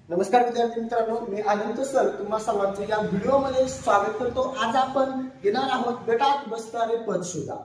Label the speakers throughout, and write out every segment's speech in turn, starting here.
Speaker 1: नमस्कार विद्यार्थी मित्रांनो, मी आनंद सर तुम्हा सर्वांचं या व्हिडिओमध्ये स्वागत करतो। आज आपण घेणार आहोत गटात बसणारे पद शोधा।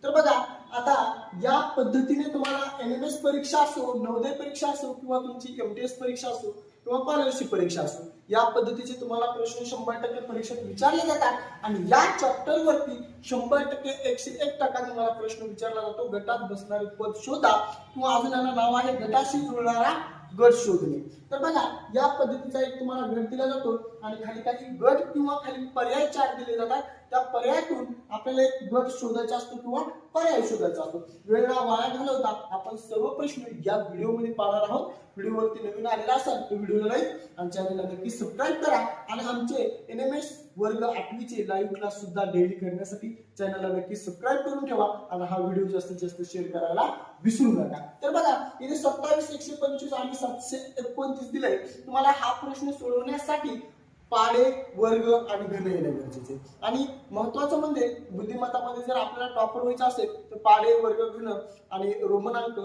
Speaker 1: तर बघा, आता या पद्धतीने तुम्हाला एमएमएस परीक्षा असो, नवोदय परीक्षा असो किंवा तुमची एमटीएस परीक्षा असो किंवा स्कॉलरशिप परीक्षा असो, या पद्धतीचे तुम्हाला प्रश्न 100% परीक्षेत विचारले जातात आणि या चॅप्टर वरती 100% 101% तुम्हाला प्रश्न विचारला जातो। गटात बसणारे पद शोधा किंवा अजून याला नाव आहे गटाशी जुळणारा गट शोधणे। तर बघा, या पद्धतीचा एक तुम्हाला गट दिला जातो आणि खाली काही गट किंवा खाली पर्याय चार दिले जातात। त्या पर्यायातून आपल्याला एक गट शोधायचा असतो किंवा पर्याय शोधायचा असतो। वेळ न वाया घालवता आपण सर्व प्रश्न या व्हिडिओमध्ये पाहणार आहोत। व्हिडिओवरती नवीन आलेला असाल तर व्हिडिओला लाईक आणि चॅनलला नक्की सबस्क्राईब करा आणि आमचे एनएमएस वर्ग 8वी चे लाईव्ह क्लास सुद्धा डेली करण्यासाठी चॅनलला नक्की सबस्क्राईब करून ठेवा आणि हा व्हिडिओ जास्तीत जास्त शेअर करायला विसरू नका। तर बघा, इथे 27, 125 आणि 729 दिलंय। तुम्हाला हा प्रश्न सोडवण्यासाठी पाढे, वर्ग आणि घन येणे गरजेचे आणि महत्त्वाचं म्हणजे बुद्धिमत्तामध्ये जर आपल्याला टॉपर व्हायचं असेल तर पाढे, वर्ग, घन आणि रोमनांक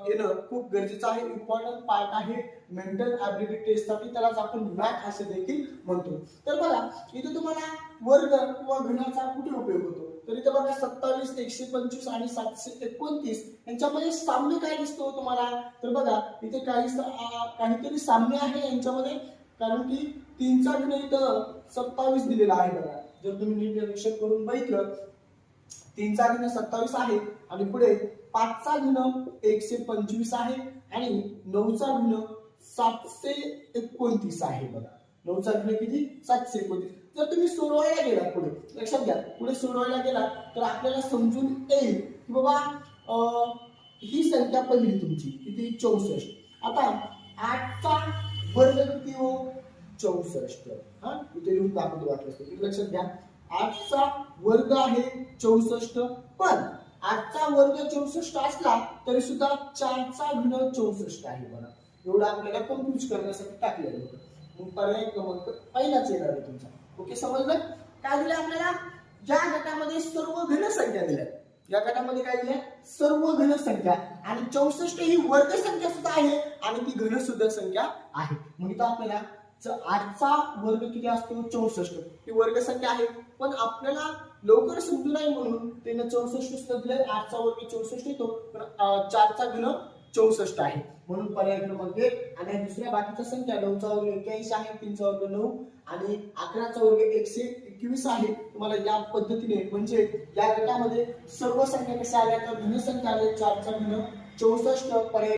Speaker 1: येणं खूप गरजेचं आहे। इम्पॉर्टंट पार्ट आहे मेंटल ॲबिलिटी टेस्ट साठी, त्यालाच आपण मॅथ असे देखील म्हणतो। तर बघा, इथे तुम्हाला वर्ग किंवा घनाचा कुठे उपयोग होतो? तर इथे बघा, 27, 125 आणि 729 यांच्यामध्ये साम्य काय दिसतो तुम्हाला? तर बघा, इथे काहीतरी साम्य आहे यांच्यामध्ये, कारण की 3 चा घन इथं 27 दिलेला आहे। बघा, जर तुम्ही नीट निरीक्षण करून बघितलं, 3 चा घन 27 आहे आणि पुढे 5 चा घन 125 आहे आणि 9 चा घन 729 आहे। बघा, 9 चा घन किती? 729। जर तुम्ही सोडवायला गेला, पुढे लक्षात घ्या, पुढे सोडवायला गेला तर आपल्याला समजून येईल की बाबा ही संख्या पहिली तुमची किती? 64। आता 8 चा वर्ग किती हो? 64। हा, इथे लिहून दाखवतो वाटलं तर लक्षात घ्या, 8 चा वर्ग आहे 64, पण 8 चा वर्ग 64 असला तरी सुद्धा 4 चा घन 64 आहे। बघा, एवढं आपल्याला कन्फ्यूज करण्यासाठी टाकलेलं होतं। मग पर्याय क्रमांक पहिलाच येणार आहे तुमचा। ओके, समजलं? काय दिलं आपल्याला? या गटामध्ये सर्व घन संख्या दिल्या। या गटामध्ये काय दिल्या? सर्व घन संख्या आणि 64 ही वर्ग संख्या सुद्धा आहे आणि ती घन सुद्धा संख्या आहे। मग इथं आपल्याला 8 चा वर्ग किती असतो? 64 ही वर्ग संख्या आहे, पण आपल्याला लवकर समजू नये म्हणून त्याने 64 सुद्धा दिले। 8 चा वर्ग 64 येतो, पण 4 चा घन 64 आहे, म्हणून पर्याय क्रमांक 1। आणि दुसऱ्या बाकीच्या संख्या 9 चा वर्ग 81 आहे, 3 चा वर्ग 9 आणि 11 चा वर्ग 121 आहे। तुम्हाला या पद्धतीने म्हणजे या गटामध्ये सर्व संख्या कशा आल्या तर घन संख्या आल्या, 4 चा घन 64 पर्याय